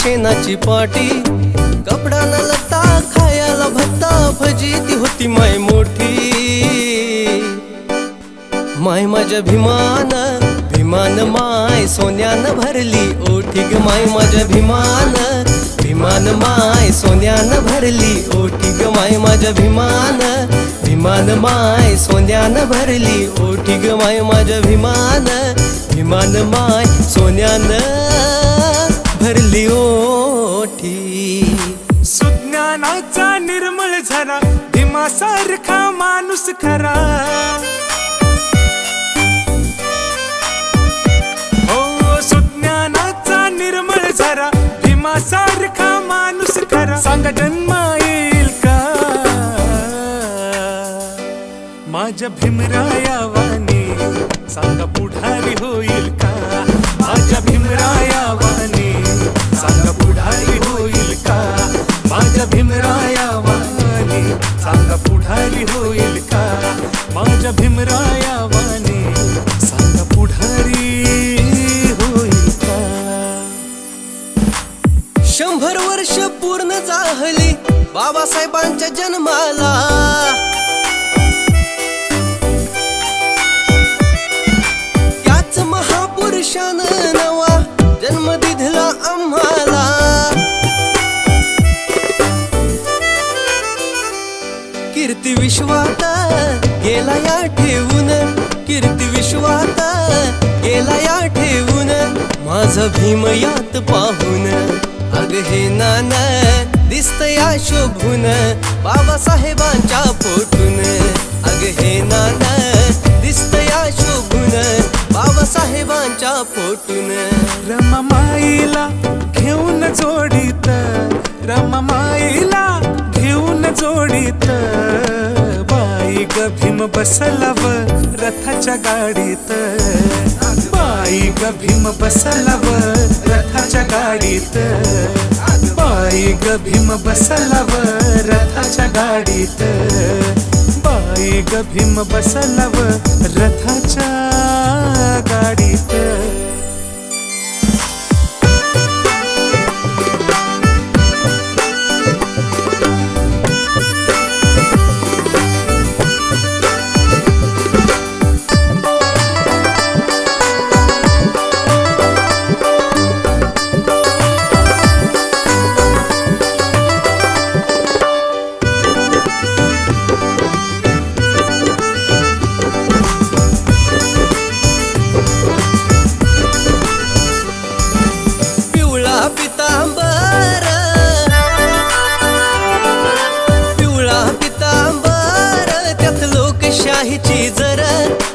शेणाची पाटी, कपडा न लत्ता खायला भत्ता, भजी ती होती माय मोठी. माय माझ्या भीमान भीमान माय सोन्यानं भरली ओठी ग. माय माझ्या भीमान भीमान माय सोन्यानं भरली ओठी ग. माय माझ्या भीमान भीमान माय सोन्यानं भरली ओठी ग. माय माझ्या भीमान भीमान माय सोन्यानं भरली ओठी. सुज्ञानाचा निर्मळ झरा, भीमासारखा माणूस खरा. हो सुज्ञानाचा निर्मळ झरा, भीमासारखा माणूस खरा. सांगा जन्म येईल का माझ्या भीमरायावानी, सांगा पुढारी होईल का माझ्या भीमरायावानी, सांगा पुढारी होईल का माझ्या भीमरायावानी, सांगा पुढारी होईल का माझ्या भीमरायावानी, सांगा पुढारी होईल का. 100 वर्ष पूर्ण झाली बाबासाहेबांच्या जन्माला. त्याच महापुरुषानं नवा जन्म दिला आम्हाला. कीर्ती विश्वात गेला या ठेवून, कीर्ती विश्वात गेला या ठेवून, माझा भीम यात पाहून. अग हे नाना दिसतया शोभून बाबासाहेबांच्या पोटून. अग हे नाना दिसतया शोभून बाबासाहेबांच्या पोटून. रमामाईला घेऊन जोडीत, रमामाईला घेऊन जोडीत, बाई ग भीम बसलाव रथाच्या गाडीत. बाई ग भीम बसलाव रथाच्या गाडीत, बाई ग भीम बसलाव रथाच्या गाडीत, बाई ग भीम बसलाव रथाच्या गाडीत.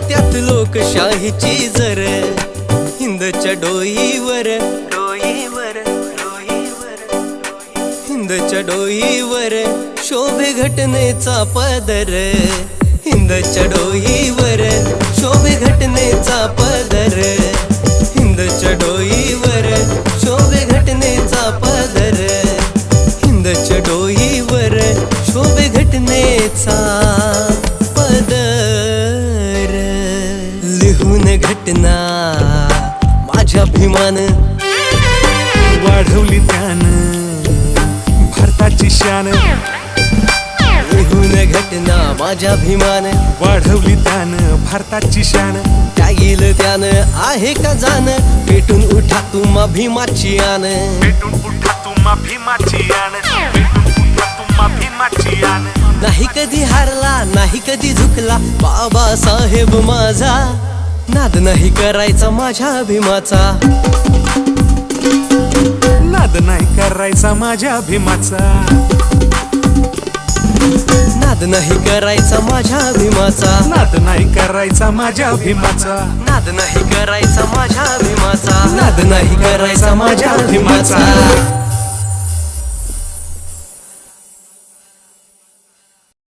त्यात लोकशाहीची जर, हिंदच्या डोईवर डोईवर डोईवर, हिंदच्या डोईवर शोभे घटनेचा पदर. हिंदच्या डोईवर शोभे घटनेचा पदर. हिंदच्या डोईवर शोभे घटनेचा पदर. हिंदच्या डोईवर शोभे घटनेचा पदर. लिहून घटना माझ्या भीमानं वाढवली त्यानं भारताची शान. लिहून घटना माझ्या भीमानं वाढवली त्यानं भारताची शान. त्यागील त्यानं आहे का जाण, पेटून उठा तुम्हा भीमाची आन. पेटून उठा तुम्हा भीमाची आन, पेटून उठा तुम्हा भीमाची आन. नाही कधी हारला नाही कधी झुकला बाबासाहेब माझा, नाद नाही करायचा माझ्या भीमाचा. नाद नाही करायचा माझ्या भीमाचा. नाद नाही करायचा माझ्या भीमाचा. नाद नाही करायचा माझ्या भीमाचा. नाद नाही करायचा माझ्या भीमाचा. नाद नाही करायचा माझ्या भीमाचा.